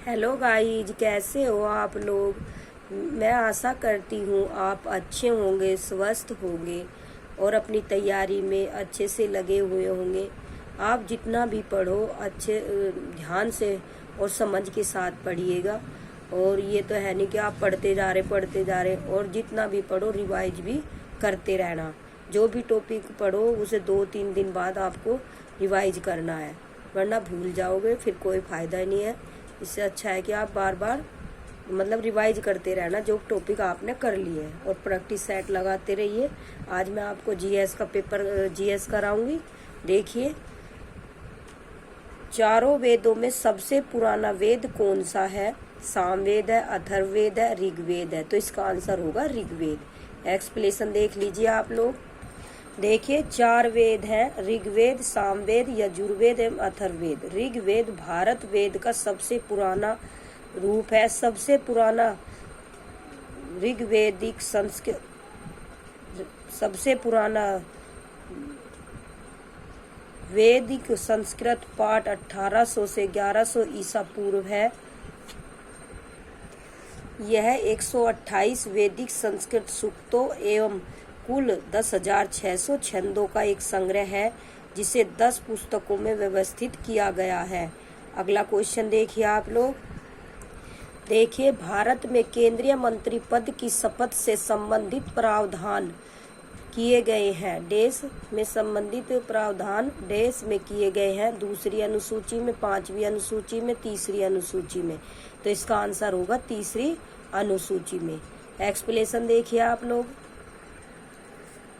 Hello guys, कैसे हो आप लोग। मैं आशा करती हूँ आप अच्छे होंगे, स्वस्थ होंगे और अपनी तैयारी में अच्छे से लगे हुए होंगे। आप जितना भी पढ़ो अच्छे ध्यान से और समझ के साथ पढ़िएगा। और ये तो है नहीं कि आप पढ़ते जा रहे और जितना भी पढ़ो रिवाइज भी करते रहना। जो भी टॉपिक पढ़ो उसे 2-3 दिन बाद आपको रिवाइज करना है, वरना भूल जाओगे, फिर कोई फ़ायदा नहीं है। इससे अच्छा है कि आप बार बार रिवाइज करते रहना जो टॉपिक आपने कर लिए है, और प्रैक्टिस सेट लगाते रहिए। आज मैं आपको जीएस का पेपर जीएस कराऊंगी। देखिए, चारों वेदों में सबसे पुराना वेद कौन सा है। सामवेद है, अथर्ववेद है, ऋग्वेद है। तो इसका आंसर होगा ऋग्वेद। एक्सप्लेनेशन देख लीजिए आप लोग। देखिए, 4 वेद हैं, ऋग्वेद, सामवेद, यजुर्वेद एवं अथर्ववेद। ऋग्वेद भारत वेद का सबसे पुराना रूप है। सबसे पुराना ऋग्वेदिक संस्कृत सबसे पुराना वैदिक संस्कृत पाठ 1800 से 1100 ईसा पूर्व है। यह 128 वैदिक संस्कृत सूक्तों एवं कुल 10,600 छंदों का एक संग्रह है, जिसे 10 पुस्तकों में व्यवस्थित किया गया है। अगला क्वेश्चन देखिए आप लोग। देखिए, भारत में केंद्रीय मंत्री पद की शपथ से संबंधित प्रावधान किए गए हैं। देश में संबंधित प्रावधान देश में किए गए हैं। दूसरी अनुसूची में, 5वीं अनुसूची में, तीसरी अनुसूची में। तो इसका आंसर होगा तीसरी अनुसूची में। एक्सप्लेनेशन देखिए आप लोग।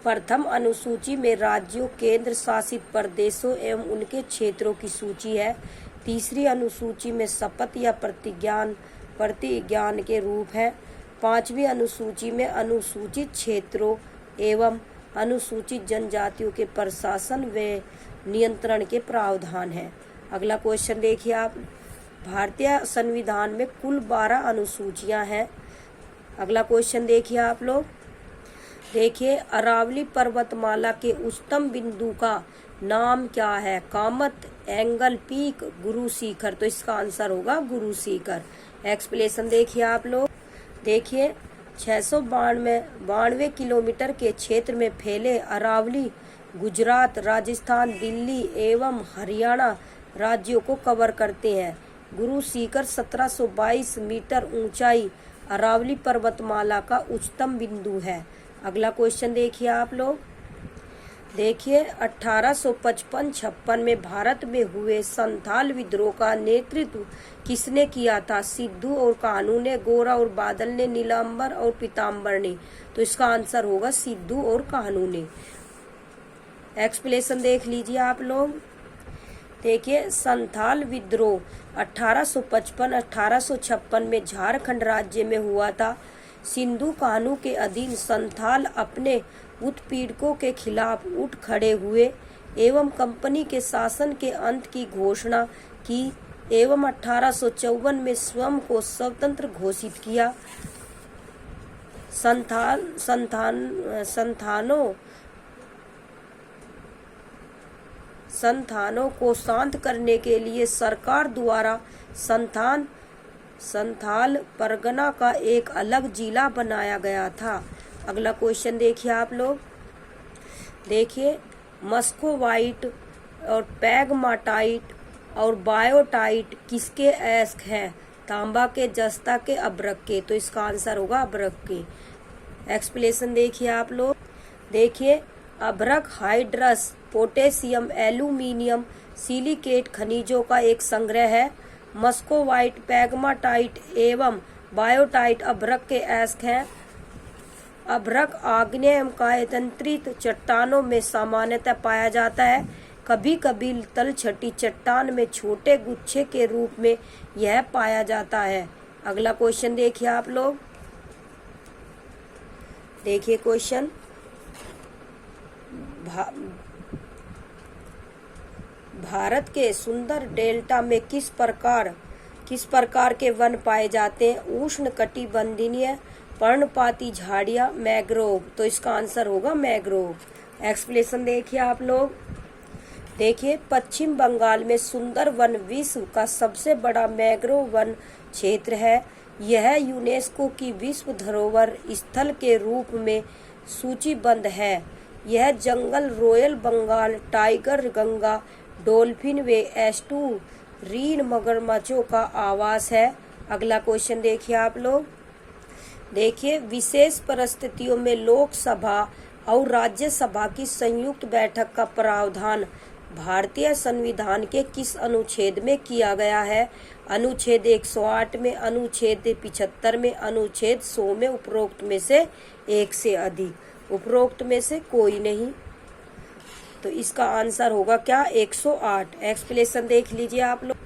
प्रथम अनुसूची में राज्यों, केंद्र शासित प्रदेशों एवं उनके क्षेत्रों की सूची है। तीसरी अनुसूची में शपथ या प्रतिज्ञान के रूप है। 5वीं अनुसूची में अनुसूचित क्षेत्रों एवं अनुसूचित जनजातियों के प्रशासन व नियंत्रण के प्रावधान है। अगला क्वेश्चन देखिए आप। भारतीय संविधान में कुल 12 अनुसूचियां हैं। अगला क्वेश्चन देखिए आप लोग। देखिए, अरावली पर्वतमाला के उच्चतम बिंदु का नाम क्या है। Kamat, angle peak, Guru Shikhar. तो इसका आंसर होगा गुरु शिखर। एक्सप्लेनेशन देखिए आप लोग। देखिए, 692 किलोमीटर के क्षेत्र में फैले अरावली गुजरात, राजस्थान, दिल्ली एवं हरियाणा राज्यों को कवर करते हैं। गुरु शिखर 1722 मीटर ऊंचाई अरावली पर्वतमाला का उच्चतम बिंदु है। अगला क्वेश्चन देखिए आप लोग। देखिए, 1855-56 में भारत में हुए संथाल विद्रोह का नेतृत्व किसने किया था। सिद्धू और कान्हू ने, गोरा और बादल ने, नीलांबर और पीताम्बर ने। तो इसका आंसर होगा सिद्धू और कान्हू ने। एक्सप्लेनेशन देख लीजिए आप लोग। देखिए, संथाल विद्रोह 1855-1856 में झारखंड राज्य में हुआ था। सिंधु कान्हू के अधीन संथाल अपने उत्पीड़कों के खिलाफ उठ खड़े हुए एवं कंपनी के शासन के अंत की घोषणा की एवं 1854 में स्वयं को स्वतंत्र घोषित किया। संथानों को शांत करने के लिए सरकार द्वारा संथाल परगना का एक अलग जिला बनाया गया था। अगला क्वेश्चन देखिए आप लोग। देखिए, मस्कोवाइट और पैगमाटाइट और बायोटाइट किसके अयस्क हैं। तांबा के, जस्ता के, अभ्रक के। तो इसका आंसर होगा अभ्रक के। एक्सप्लेनेशन देखिए आप लोग। देखिए, अभ्रक हाइड्रस, पोटेशियम, एल्यूमिनियम, सिलिकेट खनिजों का एक संग्रह है। मस्कोवाइट, पैगमाटाइट एवं बायोटाइट अभ्रक के अयस्क हैं। अभ्रक आग्नेय एवं कायंत्रित चट्टानों में सामान्यतः पाया जाता है। कभी कभी तलछटी चट्टान में छोटे गुच्छे के रूप में यह पाया जाता है। अगला क्वेश्चन देखिए आप लोग। देखिए क्वेश्चन, भारत के सुंदर डेल्टा में किस प्रकार के वन पाए जाते हैं। उष्ण कटिबंधीय पर्णपाती झाड़ियां, मैग्रोव। तो इसका आंसर होगा मैग्रोव। एक्सप्लेनेशन देखिए आप लोग। देखिए, पश्चिम बंगाल में सुंदरवन विश्व का सबसे बड़ा मैंग्रोव वन क्षेत्र है। यह यूनेस्को की विश्व धरोहर स्थल के रूप में सूचीबद्ध है। यह जंगल royal Bengal tiger, Ganga dolphin व एस्टुरीन मगरमच्छों का आवास है। अगला क्वेश्चन देखिए आप लोग। देखिए, विशेष परिस्थितियों में लोकसभा और राज्यसभा की संयुक्त बैठक का प्रावधान भारतीय संविधान के किस अनुच्छेद में किया गया है? अनुच्छेद 108 में, अनुच्छेद 75 में, अनुच्छेद 100 में, उपरोक्त में से एक से अधिक। उपरोक्त में से कोई नहीं, तो इसका आंसर होगा क्या? 108। एक्सप्लेनेशन देख लीजिए आप लोग।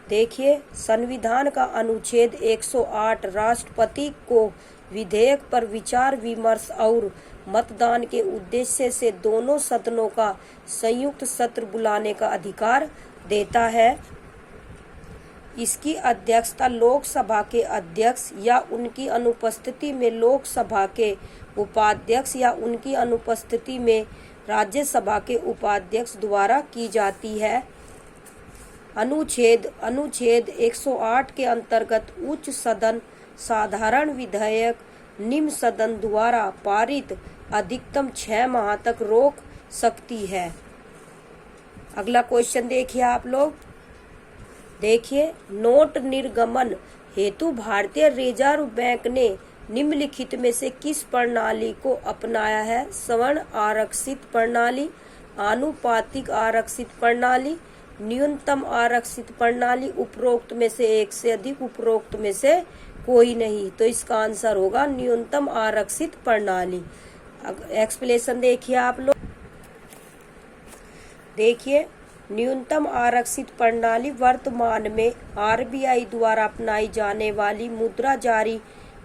देखिए, संविधान का अनुच्छेद 108 राष्ट्रपति को विधेयक पर विचार विमर्श और मतदान के उद्देश्य से दोनों सदनों का संयुक्त सत्र बुलाने का अधिकार देता है। इसकी अध्यक्षता लोकसभा के अध्यक्ष या उनकी अनुपस्थिति में लोकसभा के उपाध्यक्ष या उनकी अनुपस्थिति में राज्यसभा के उपाध्यक्ष द्वारा की जाती है। अनुच्छेद 108 के अंतर्गत उच्च सदन साधारण विधेयक निम्न सदन द्वारा पारित अधिकतम 6 माह तक रोक सकती है। अगला क्वेश्चन देखिए आप लोग। देखिए, नोट निर्गमन हेतु भारतीय रिजर्व बैंक ने निम्नलिखित में से किस प्रणाली को अपनाया है? सवर्ण आरक्षित प्रणाली, आनुपातिक आरक्षित प्रणाली, न्यूनतम आरक्षित प्रणाली, उपरोक्त में से एक से अधिक, उपरोक्त में से कोई नहीं। तो इसका आंसर होगा न्यूनतम आरक्षित प्रणाली। एक्सप्लेनेशन देखिए आप लोग। देखिए, न्यूनतम आरक्षित प्रणाली वर्तमान में आरबीआई द्वारा अपनाई जाने वाली मुद्रा जारी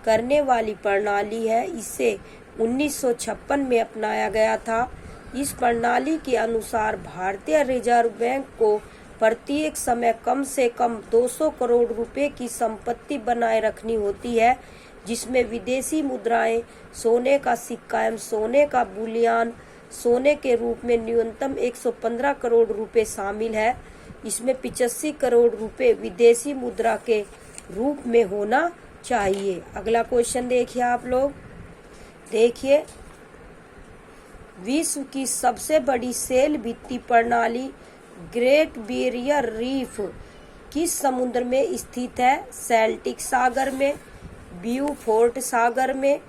करने वाली प्रणाली है। इसे 1956 में अपनाया गया था। इस प्रणाली के अनुसार भारतीय रिजर्व बैंक को प्रत्येक समय कम से कम 200 करोड़ रुपए की संपत्ति बनाए रखनी होती है, जिसमें विदेशी मुद्राएं, सोने का सिक्का एवं सोने का बुलियन, सोने के रूप में न्यूनतम 115 करोड़ रुपए शामिल है। इसमें 85 करोड़ रुपए विदेशी मुद्रा के रूप में होना चाहिए। अगला क्वेश्चन देखिए आप लोग। देखिए, विश्व की सबसे बड़ी सेल भित्ति प्रणाली ग्रेट बैरियर रीफ किस समुद्र में स्थित है? सेल्टिक सागर में, ब्यूफोर्ट सागर में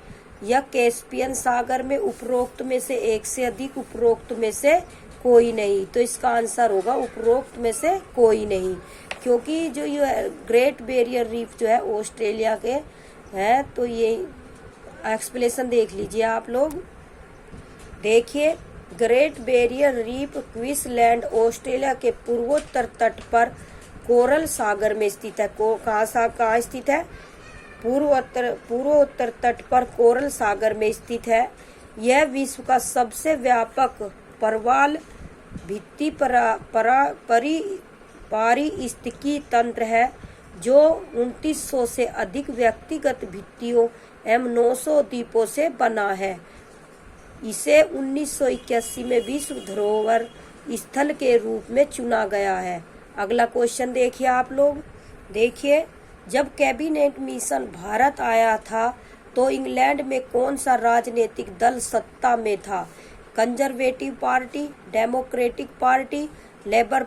या कैस्पियन सागर में? उपरोक्त में से एक से अधिक, उपरोक्त में से कोई नहीं। तो इसका आंसर होगा उपरोक्त में से कोई नहीं, क्योंकि जो ये ग्रेट बैरियर रीफ जो है ऑस्ट्रेलिया के है। तो ये एक्सप्लेनेशन देख लीजिए आप लोग। देखिए, great barrier reef Queensland Australia के पूर्वोत्तर तट पर कोरल सागर में स्थित है। कहाँ स्थित है? पूर्वोत्तर तट पर कोरल सागर में स्थित है। यह विश्व का सबसे व्यापक प्रवाल भित्ति पारिस्थितिकी तंत्र है, जो 2900 से अधिक व्यक्तिगत भित्तियों एवं 900 द्वीपों से बना है। इसे 1981 में विश्व धरोहर स्थल के रूप में चुना गया है। अगला क्वेश्चन देखिए आप लोग। देखिए, जब कैबिनेट मिशन भारत आया था तो इंग्लैंड में कौन सा राजनीतिक दल सत्ता में था? Conservative party, democratic party, labour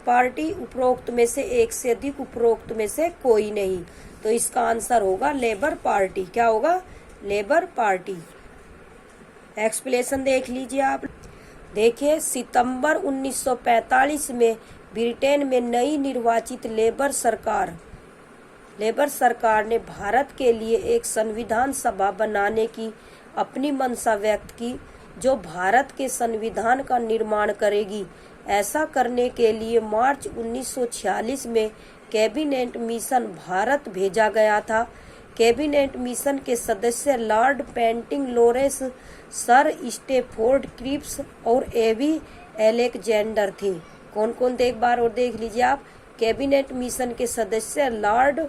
party? उपरोक्त में से एक से अधिक, उपरोक्त में से कोई नहीं। तो इसका आंसर होगा लेबर पार्टी। क्या होगा? Labour party. एक्सप्लेनेशन देख लीजिए आप। देखिए, सितंबर 1945 में ब्रिटेन में नई निर्वाचित लेबर सरकार ने भारत के लिए एक संविधान सभा बनाने की अपनी मंशा व्यक्त की, जो भारत के संविधान का निर्माण करेगी। ऐसा करने के लिए मार्च 1946 में कैबिनेट मिशन भारत भेजा गया था। कैबिनेट मिशन के सदस्य lord Pethick Lawrence, sir Stafford Cripps और एवी अलेक्जेंडर थे। कौन कौन थे एक बार और देख लीजिए आप। कैबिनेट मिशन के सदस्य lord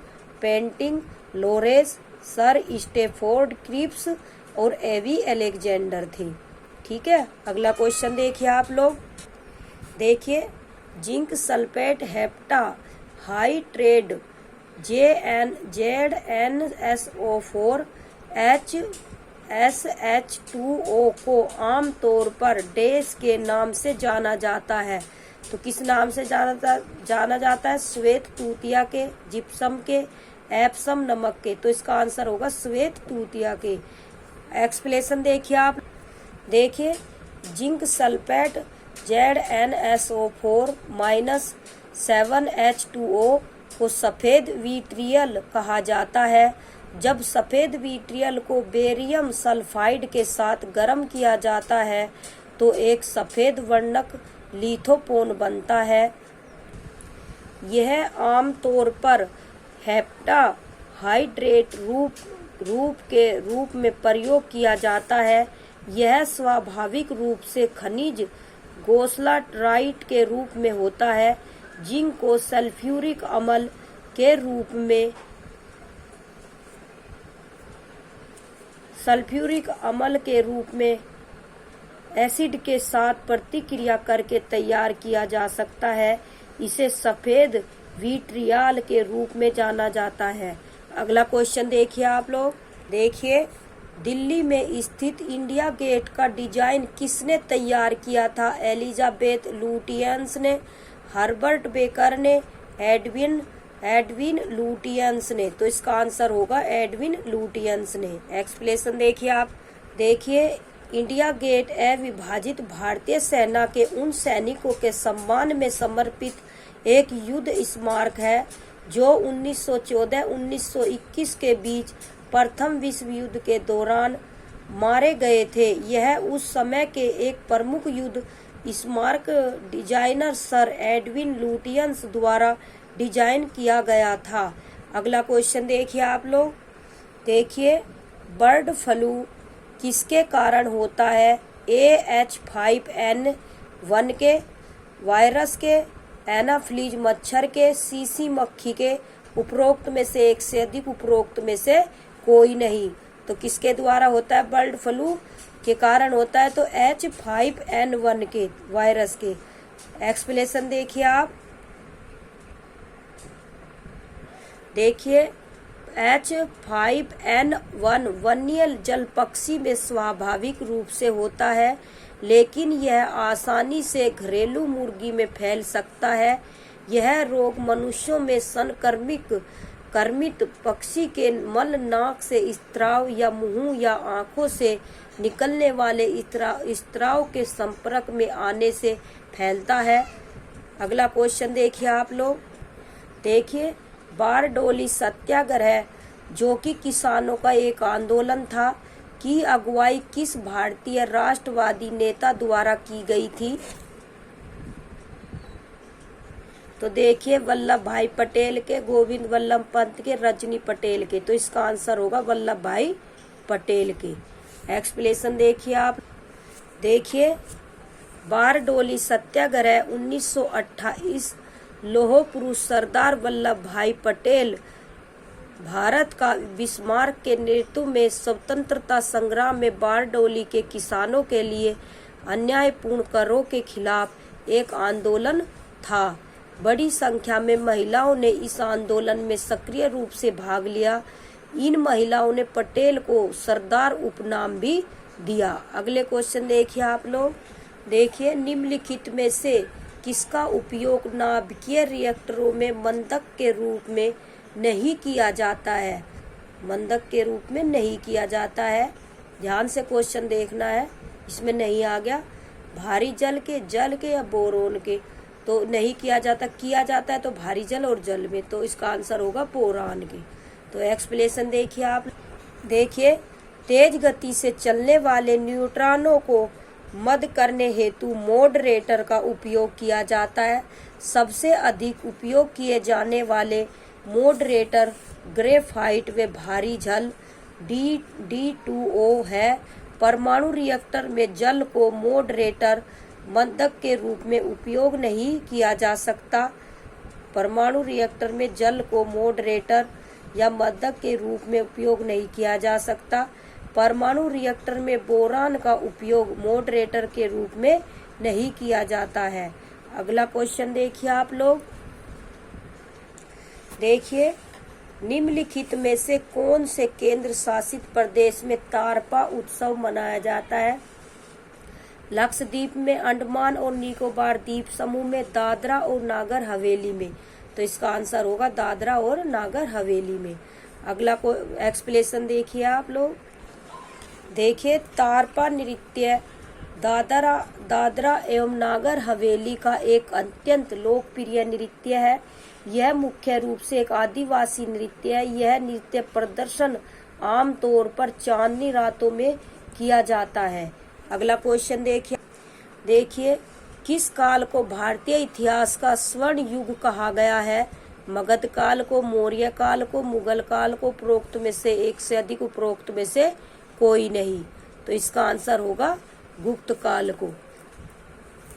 Pethick Lawrence, sir Stafford Cripps और एवी अलेक्जेंडर थे। ठीक है, अगला क्वेश्चन देखिए आप लोग। देखिए zinc sulphate hepta hydrate ZnSO4 HSH2O को आमतौर पर डैश के नाम से जाना जाता है। तो किस नाम से जाना जाता है? श्वेत तूतिया के, जिप्सम के, एप्सम नमक के। तो इसका आंसर होगा श्वेत तूतिया के। एक्सप्लेनेशन देखिए आप। देखिए जिंक सल्फेट ZnSO4 -7H2O को सफेद विट्रियल कहा जाता है। जब सफेद विट्रियल को बेरियम सल्फाइड के साथ गर्म किया जाता है तो एक सफेद वर्णक लिथोपोन बनता है। यह आमतौर पर हेप्टा हाइड्रेट के रूप में प्रयोग किया जाता है। यह स्वाभाविक रूप से खनिज गोसलाटाइट के रूप में होता है। जिंक को सल्फ्यूरिक अम्ल के रूप में एसिड के साथ प्रतिक्रिया करके तैयार किया जा सकता है। इसे सफेद विट्रियल के रूप में जाना जाता है। अगला क्वेश्चन देखिए आप लोग। देखिए दिल्ली में स्थित इंडिया गेट का डिजाइन किसने तैयार किया था? एलिजाबेथ लुटियंस ने, हर्बर्ट बेकर ने, एडविन लुटियंस ने। तो इसका आंसर होगा एडविन लुटियंस ने। एक्सप्लेनेशन देखिए आप। देखिए इंडिया गेट अविभाजित भारतीय सेना के उन सैनिकों के सम्मान में समर्पित एक युद्ध स्मारक है जो 1914-1921 के बीच प्रथम विश्व युद्ध के दौरान मारे गए थे। यह उस समय के एक प्रमुख युद्ध स्मारक डिजाइनर सर एडविन लुटियंस द्वारा डिजाइन किया गया था। अगला क्वेश्चन देखिए आप लोग। देखिए बर्ड फ्लू किसके कारण होता है? AH5N1 के, वायरस के, एनाफ्लीज मच्छर के, सीसी मक्खी के। उपरोक्त में से एक से अधिक, उपरोक्त में से कोई नहीं। तो किसके द्वारा होता है? बर्ड फ्लू के कारण होता है। तो H5N1 के, वायरस के। एक्सप्लेनेशन देखिए आप। देखिए H5N1 वन्य जल पक्षी में स्वाभाविक रूप से होता है, लेकिन यह आसानी से घरेलू मुर्गी में फैल सकता है। यह रोग मनुष्यों में संक्रमित पक्षी के मल, नाक से स्त्राव या मुंह या आंखों से निकलने वाले स्त्राव के संपर्क में आने से फैलता है। अगला क्वेश्चन देखिए आप लोग। देखिए बारडोली सत्याग्रह, जो कि किसानों का एक आंदोलन था, की अगुवाई किस भारतीय राष्ट्रवादी नेता द्वारा की गई थी? तो देखिए वल्लभ भाई पटेल के, गोविंद वल्लभ पंत के, रजनी पटेल के। तो इसका आंसर होगा वल्लभ भाई पटेल के। एक्सप्लेनेशन देखिए आप। देखिए बारडोली सत्याग्रह 1928 लौह पुरुष सरदार वल्लभ भाई पटेल भारत का बिस्मार्क के नेतृत्व में स्वतंत्रता संग्राम में बारडोली के किसानों के लिए अन्यायपूर्ण करों के खिलाफ एक आंदोलन था। बड़ी संख्या में महिलाओं ने इस आंदोलन में सक्रिय रूप से भाग लिया। इन महिलाओं ने पटेल को सरदार उपनाम भी दिया। अगले क्वेश्चन देखिए आप लोग। देखिए निम्नलिखित में से किसका उपयोग नाभिकीय रिएक्टरों में मंदक के रूप में नहीं किया जाता है? मंदक के रूप में नहीं किया जाता है। ध्यान से क्वेश्चन देखना है, इसमें नहीं आ गया। भारी जल के या बोरोन के। तो नहीं किया जाता है तो भारी जल और जल में। तो इसका आंसर होगा बोरान के। तो एक्सप्लेनेशन देखिए आप। देखिए तेज गति से चलने वाले न्यूट्रॉनों को मद करने हेतु मॉडरेटर का उपयोग किया जाता है। सबसे अधिक उपयोग किए जाने वाले मॉडरेटर ग्रेफाइट व भारी जल D2O है। परमाणु रिएक्टर में जल को मॉडरेटर मंदक के रूप में उपयोग नहीं किया जा सकता। परमाणु रिएक्टर में जल को मॉडरेटर या मंदक के रूप में उपयोग नहीं किया जा सकता। परमाणु रिएक्टर में बोरान का उपयोग मॉडरेटर के रूप में नहीं किया जाता है। अगला क्वेश्चन देखिए आप लोग, देखिए निम्नलिखित में से कौन से केंद्र शासित प्रदेश में तारपा उत्सव मनाया जाता है? लक्षद्वीप में, अंडमान और निकोबार द्वीप समूह में, दादरा और नागर हवेली में। तो इसका आंसर होगा दादरा और नागर हवेली में। अगला को एक्सप्लेनेशन देखिए आप लोग, देखिए तारपा नृत्य दादरा एवं नागर हवेली का एक अत्यंत लोकप्रिय नृत्य है। यह मुख्य रूप से एक आदिवासी नृत्य है। यह नृत्य प्रदर्शन आमतौर पर चांदनी रातों में किया जाता है। अगला क्वेश्चन देखिए किस काल को भारतीय इतिहास का स्वर्ण युग कहा गया है? मगध काल को, मौर्य काल को, मुगल काल को, उपरोक्त में से एक से अधिक, उपरोक्त में से कोई नहीं। तो इसका आंसर होगा गुप्त काल को।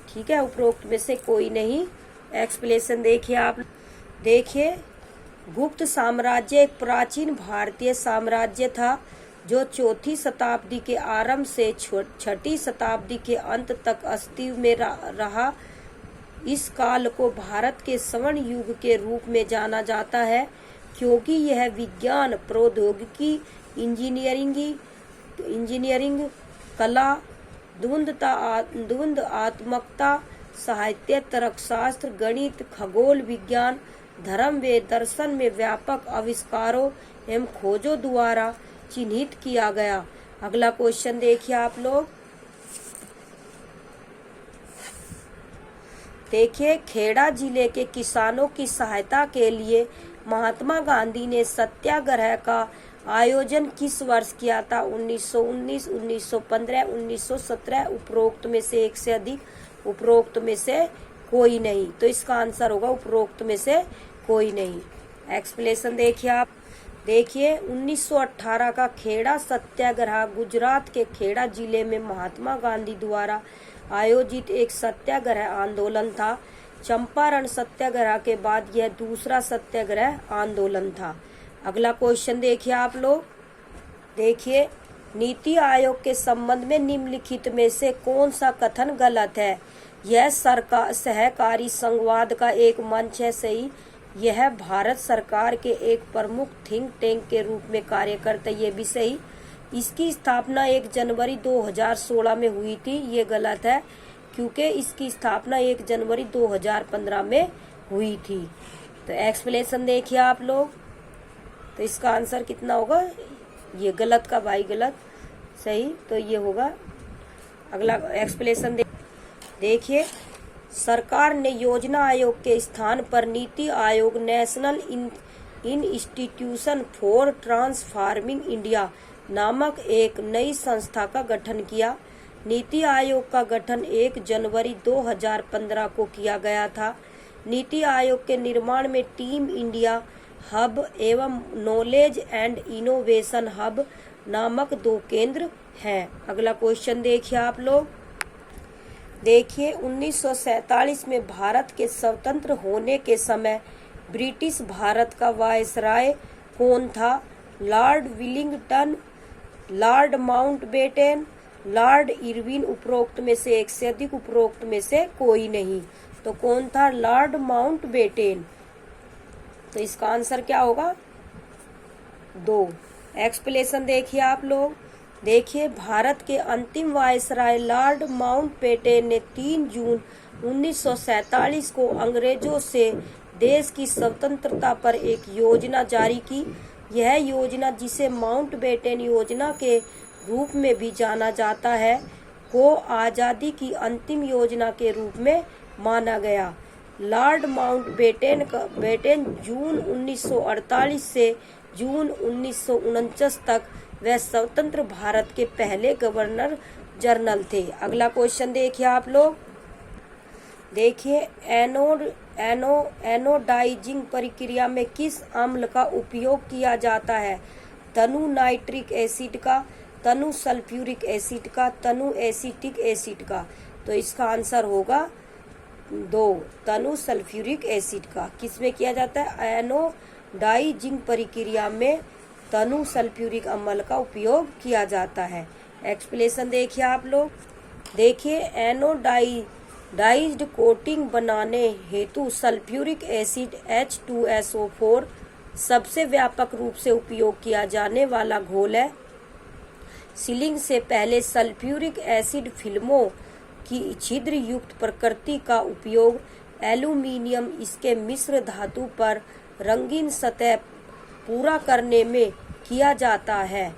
ठीक है, उपरोक्त में से कोई नहीं। एक्सप्लेनेशन देखिए आप, देखिए गुप्त साम्राज्य एक प्राचीन भारतीय साम्राज्य था जो 4वीं शताब्दी के आरंभ से 6वीं शताब्दी के अंत तक अस्तित्व में रहा। इस काल को भारत के स्वर्ण युग के रूप में जाना जाता है क्योंकि यह विज्ञान, प्रौद्योगिकी, इंजीनियरिंग, कला, द्वंद्वात्मकता, साहित्य, तर्कशास्त्र, गणित, खगोल विज्ञान, धर्म व दर्शन में व्यापक आविष्कारों एवं खोजों द्वारा चिन्हित किया गया। अगला क्वेश्चन देखिए आप लोग, देखिए खेड़ा जिले के किसानों की सहायता के लिए महात्मा गांधी ने सत्याग्रह का आयोजन किस वर्ष किया था? 1919, 1915, 1917, उपरोक्त में से एक से अधिक, उपरोक्त में से कोई नहीं। तो इसका आंसर होगा उपरोक्त में से कोई नहीं। एक्सप्लेनेशन देखिए आप, देखिए 1918 का खेड़ा सत्याग्रह गुजरात के खेड़ा जिले में महात्मा गांधी द्वारा आयोजित एक सत्याग्रह आंदोलन था। चंपारण सत्याग्रह के बाद यह दूसरा सत्याग्रह आंदोलन था। अगला क्वेश्चन देखिए आप लोग, देखिए नीति आयोग के संबंध में निम्नलिखित में से कौन सा कथन गलत है? यह सहकारी संवाद का एक मंच है, सही। यह भारत सरकार के एक प्रमुख थिंक टैंक के रूप में कार्य करता है, ये भी सही। इसकी स्थापना 1 जनवरी 2016 में हुई थी, ये गलत है क्योंकि इसकी स्थापना 1 जनवरी 2015 में हुई थी। तो एक्सप्लेनेशन देखिए आप लोग, तो इसका आंसर कितना होगा? ये गलत का भाई गलत, सही। तो ये होगा। अगला एक्सप्लेनेशन देखिए सरकार ने योजना आयोग के स्थान पर NITI Aayog, national institution for transforming India नामक एक नई संस्था का गठन किया। नीति आयोग का गठन 1 जनवरी 2015 को किया गया था। नीति आयोग के निर्माण में टीम इंडिया हब एवं नॉलेज एंड इनोवेशन हब नामक 2 केंद्र हैं। अगला क्वेश्चन देखिए आप लोग, देखिए 1947 में भारत के स्वतंत्र होने के समय ब्रिटिश भारत का वायसराय कौन था? Lord Willingdon, Lord Mountbatten, Lord Irwin, उपरोक्त में से एक से अधिक, उपरोक्त में से कोई नहीं। तो कौन था? Lord Mountbatten. तो इसका आंसर क्या होगा? 2। एक्सप्लेनेशन देखिए आप लोग, देखिए भारत के अंतिम वायसराय लॉर्ड माउंटबेटन ने 3 जून 1947 को अंग्रेजों से देश की स्वतंत्रता पर एक योजना जारी की। यह योजना, जिसे माउंटबेटन योजना के रूप में भी जाना जाता है, को आजादी की अंतिम योजना के रूप में माना गया। लॉर्ड माउंटबेटन जून 1948 से जून 1949 तक वह स्वतंत्र भारत के पहले गवर्नर जनरल थे। अगला क्वेश्चन देखिए आप लोग, देखिए एनोडाइजिंग प्रक्रिया में किस अम्ल का उपयोग किया जाता है? तनु नाइट्रिक एसिड का, तनु सल्फ्यूरिक एसिड का, तनु एसिटिक एसिड का। तो इसका आंसर होगा 2, तनु सल्फ्यूरिक एसिड का। किसमें किया जाता है? एनोडाइजिंग प्रक्रिया में तनु सल्फ्यूरिक अम्ल का उपयोग किया जाता है। एक्सप्लेनेशन देखिए आप लोग, देखिए डाइज्ड कोटिंग बनाने हेतु सल्फ्यूरिक एसिड H2SO4 सबसे व्यापक रूप से उपयोग किया जाने वाला घोल है। सीलिंग से पहले सल्फ्यूरिक एसिड फिल्मों की छिद्र युक्त प्रकृति का उपयोग एल्यूमीनियम इसके मिश्र धातु पर रंगीन सतह पूरा करने में किया जाता है।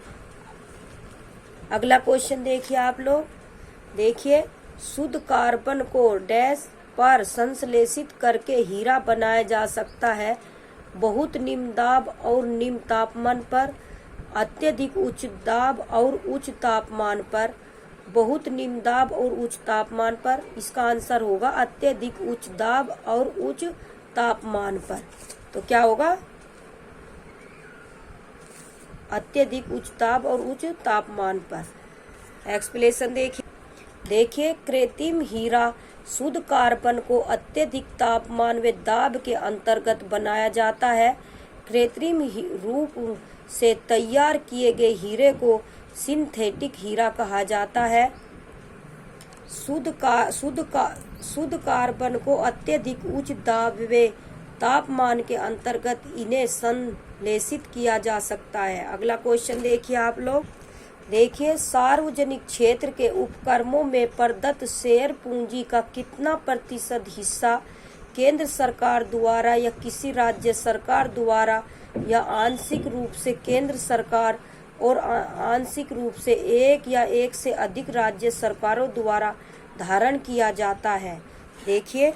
अगला क्वेश्चन देखिए आप लोग, देखिए शुद्ध कार्बन को डैश पर संश्लेषित करके हीरा बनाया जा सकता है। बहुत निम्न दाब और निम्न तापमान पर, अत्यधिक उच्च दाब और उच्च तापमान पर, बहुत निम्न दाब और उच्च तापमान पर। इसका आंसर होगा अत्यधिक उच्च दाब और उच्च तापमान पर। तो क्या होगा? अत्यधिक उच्च दाब और उच्च तापमान पर। एक्सप्लेनेशन देखिए कृत्रिम हीरा शुद्ध कार्बन को अत्यधिक तापमान व दाब के अंतर्गत बनाया जाता है। कृत्रिम रूप से तैयार किए गए हीरे को सिंथेटिक हीरा कहा जाता है। शुद्ध कार्बन को अत्यधिक उच्च दाब व तापमान के अंतर्गत इन्हें संश्लेषित किया जा सकता है। अगला क्वेश्चन देखिए आप लोग, देखिए सार्वजनिक क्षेत्र के उपक्रमों में प्रदत्त शेयर पूंजी का कितना प्रतिशत हिस्सा केंद्र सरकार द्वारा या किसी राज्य सरकार द्वारा या आंशिक रूप से केंद्र सरकार और आंशिक रूप से एक या एक से अधिक राज्य सरकारों द्वारा धारण किया जाता है? देखिए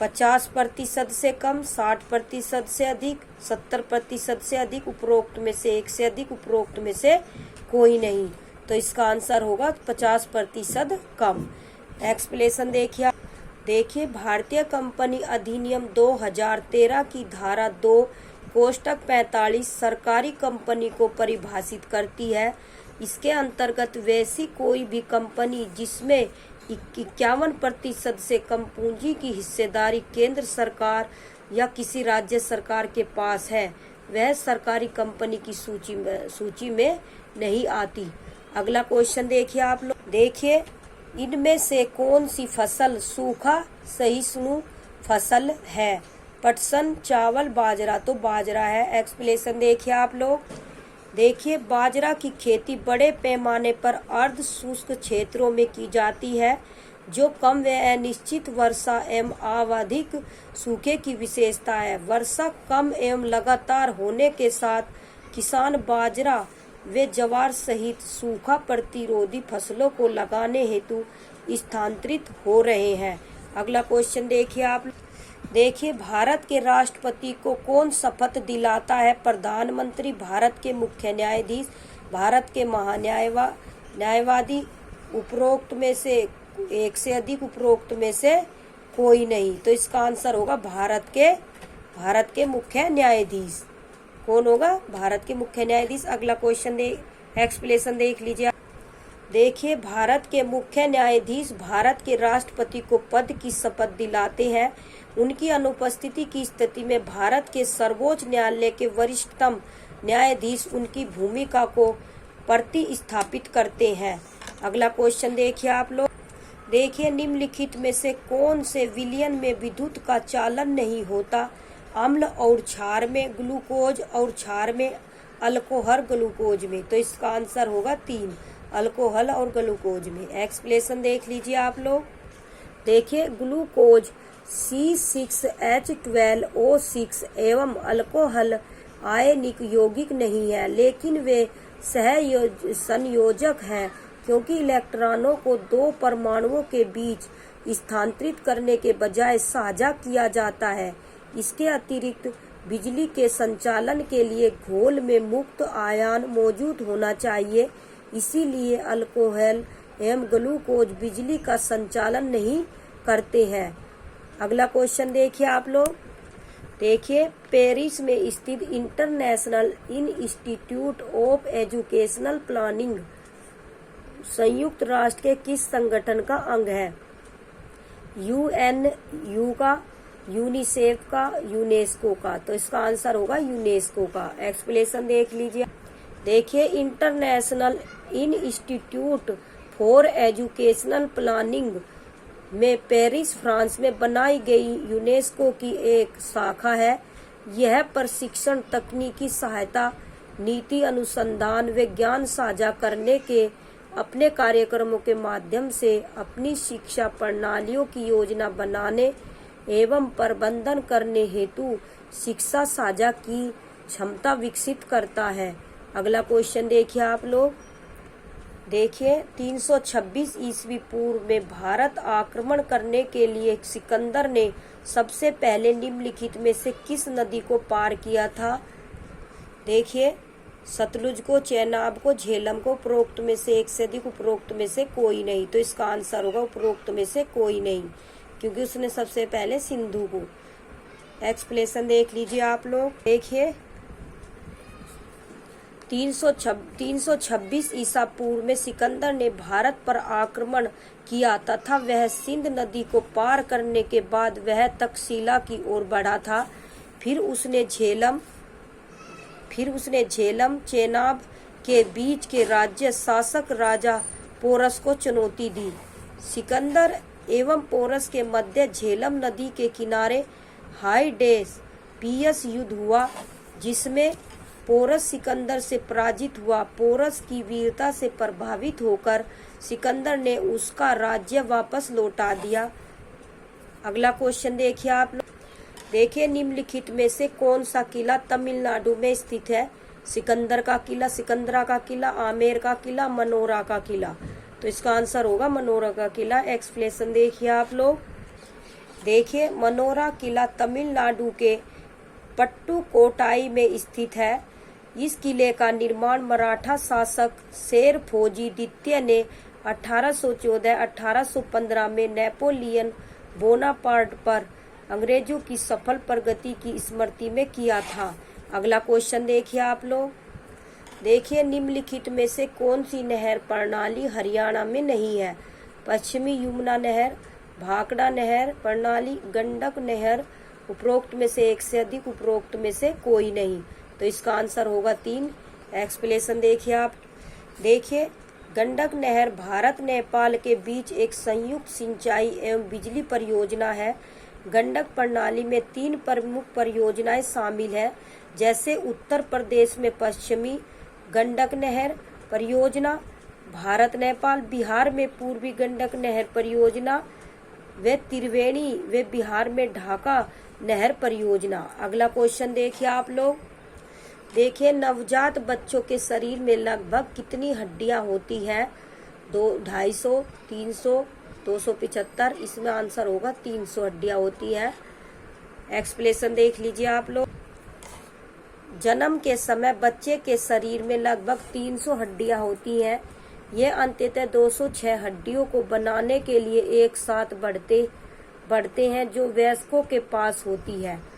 50% से कम, 60% से अधिक, 70% से अधिक, उपरोक्त में से एक से अधिक, उपरोक्त में से कोई नहीं। तो इसका आंसर होगा 50% कम। एक्सप्लेनेशन देखिए भारतीय कंपनी अधिनियम 2013 की धारा 2 कोष्टक 45 सरकारी कंपनी को परिभाषित करती है। इसके अंतर्गत वैसी कोई भी कंपनी जिसमें 51% से कम पूंजी की हिस्सेदारी केंद्र सरकार या किसी राज्य सरकार के पास है, वह सरकारी कंपनी की सूची में नहीं आती। अगला क्वेश्चन देखिए आप लोग, देखिए इनमें से कौन सी फसल सूखा सहिष्णु फसल है? पटसन, चावल, बाजरा। तो बाजरा है। एक्सप्लेनेशन देखिए आप लोग, देखिए बाजरा की खेती बड़े पैमाने पर अर्ध शुष्क क्षेत्रों में की जाती है, जो कम व अनिश्चित वर्षा एवं आवधिक सूखे की विशेषता है। वर्षा कम एवं लगातार होने के साथ किसान बाजरा व ज्वार सहित सूखा प्रतिरोधी फसलों को लगाने हेतु स्थानांतरित हो रहे हैं। अगला क्वेश्चन देखिए आप, देखिए भारत के राष्ट्रपति को कौन शपथ दिलाता है? प्रधानमंत्री, भारत के मुख्य न्यायाधीश, भारत के महान्यायवादी, उपरोक्त में से एक से अधिक, उपरोक्त में से कोई नहीं। तो इसका आंसर होगा भारत के मुख्य न्यायाधीश। कौन होगा? भारत के मुख्य न्यायाधीश। अगला क्वेश्चन एक्सप्लेनेशन देख लीजिए। देखिए भारत के मुख्य न्यायाधीश भारत के राष्ट्रपति को पद की शपथ दिलाते हैं। उनकी अनुपस्थिति की स्थिति में भारत के सर्वोच्च न्यायालय के वरिष्ठतम न्यायाधीश उनकी भूमिका को प्रतिस्थापित करते हैं। अगला क्वेश्चन देखिए आप लोग, देखिए निम्नलिखित में से कौन से विलयन में विद्युत का चालन नहीं होता? अम्ल और क्षार में, ग्लूकोज और क्षार में, अल्कोहल ग्लूकोज में। तो इसका आंसर होगा 3, अल्कोहल और ग्लूकोज में। एक्सप्लेनेशन देख लीजिए आप लोग, देखिए ग्लूकोज C6H12O6 एवं अल्कोहल आयनिक यौगिक नहीं है, लेकिन वे संयोजक हैं, क्योंकि इलेक्ट्रॉनों को 2 परमाणुओं के बीच स्थानांतरित करने के बजाय साझा किया जाता है। इसके अतिरिक्त बिजली के संचालन के लिए घोल में मुक्त आयन मौजूद होना चाहिए, इसीलिए अल्कोहल एवं ग्लूकोज बिजली का संचालन नहीं करते हैं। अगला क्वेश्चन देखिए आप लोग, देखिए पेरिस में स्थित international institute of educational planning संयुक्त राष्ट्र के किस संगठन का अंग है? UNU का, यूनिसेफ का, यूनेस्को का। तो इसका आंसर होगा यूनेस्को का। एक्सप्लेनेशन देख लीजिए, देखिए international institute for educational planning में पेरिस फ्रांस में बनाई गई यूनेस्को की एक शाखा है। यह प्रशिक्षण, तकनीकी सहायता, नीति अनुसंधान व ज्ञान साझा करने के अपने कार्यक्रमों के माध्यम से अपनी शिक्षा प्रणालियों की योजना बनाने एवं प्रबंधन करने हेतु शिक्षा साझा की क्षमता विकसित करता है। अगला क्वेश्चन देखिए आप लोग। देखिए 326 ईस्वी पूर्व में भारत आक्रमण करने के लिए सिकंदर ने सबसे पहले निम्नलिखित में से किस नदी को पार किया था? देखिए सतलुज को, चेनाब को, झेलम को। उपरोक्त में से एक से अधिक, उपरोक्त में से कोई नहीं। तो इसका आंसर होगा उपरोक्त में से कोई नहीं, क्योंकि उसने सबसे पहले सिंधु को। एक्सप्लेनेशन देख लीजिए आप लोग। देखिए 326 ईसा पूर्व में सिकंदर ने भारत पर आक्रमण किया तथा वह सिंध नदी को पार करने के बाद वह तक्षशिला की ओर बढ़ा था। फिर उसने झेलम चेनाब के बीच के राज्य शासक राजा पोरस को चुनौती दी। सिकंदर एवं पोरस के मध्य झेलम नदी के किनारे हाइडेसियस युद्ध हुआ, जिसमें पोरस सिकंदर से पराजित हुआ। पोरस की वीरता से प्रभावित होकर सिकंदर ने उसका राज्य वापस लौटा दिया। अगला क्वेश्चन देखिए आप लोग। देखिए निम्नलिखित में से कौन सा किला तमिलनाडु में स्थित है? सिकंदर का किला, सिकंदरा का किला, आमेर का किला, मनोरा का किला। तो इसका आंसर होगा मनोरा का किला। एक्सप्लेनेशन देखिए आप लोग। देखिए मनोरा किला तमिलनाडु के पट्टुकोट्टाई में स्थित है। इस किले का निर्माण मराठा शासक शेर फौजी द्वितीय ने 1814-1815 में नेपोलियन बोनापार्ट पर अंग्रेजों की सफल प्रगति की स्मृति में किया था। अगला क्वेश्चन देखिए आप लोग। देखिए निम्नलिखित में से कौन सी नहर प्रणाली हरियाणा में नहीं है? पश्चिमी यमुना नहर, भाखड़ा नहर प्रणाली, गंडक नहर। उपरोक्त में से एक से अधिक, उपरोक्त में से कोई नहीं। तो इसका आंसर होगा 3। एक्सप्लेनेशन देखिए आप। देखिए गंडक नहर भारत नेपाल के बीच एक संयुक्त सिंचाई एवं बिजली परियोजना है। गंडक प्रणाली में 3 प्रमुख परियोजनाएं शामिल है, जैसे उत्तर प्रदेश में पश्चिमी गंडक नहर परियोजना, भारत नेपाल, बिहार में पूर्वी गंडक नहर परियोजना व त्रिवेणी व बिहार में ढाका नहर परियोजना। अगला क्वेश्चन देखिए आप लोग। देखिए नवजात बच्चों के शरीर में लगभग कितनी हड्डियां होती हैं? 250, 300, 275। इसमें आंसर होगा 300 हड्डियां होती है। एक्सप्लेनेशन देख लीजिए आप लोग। जन्म के समय बच्चे के शरीर में लगभग 300 हड्डियां होती हैं। ये अंततः 206 हड्डियों को बनाने के लिए एक साथ बढ़ते हैं, जो वयस्कों के पास होती है।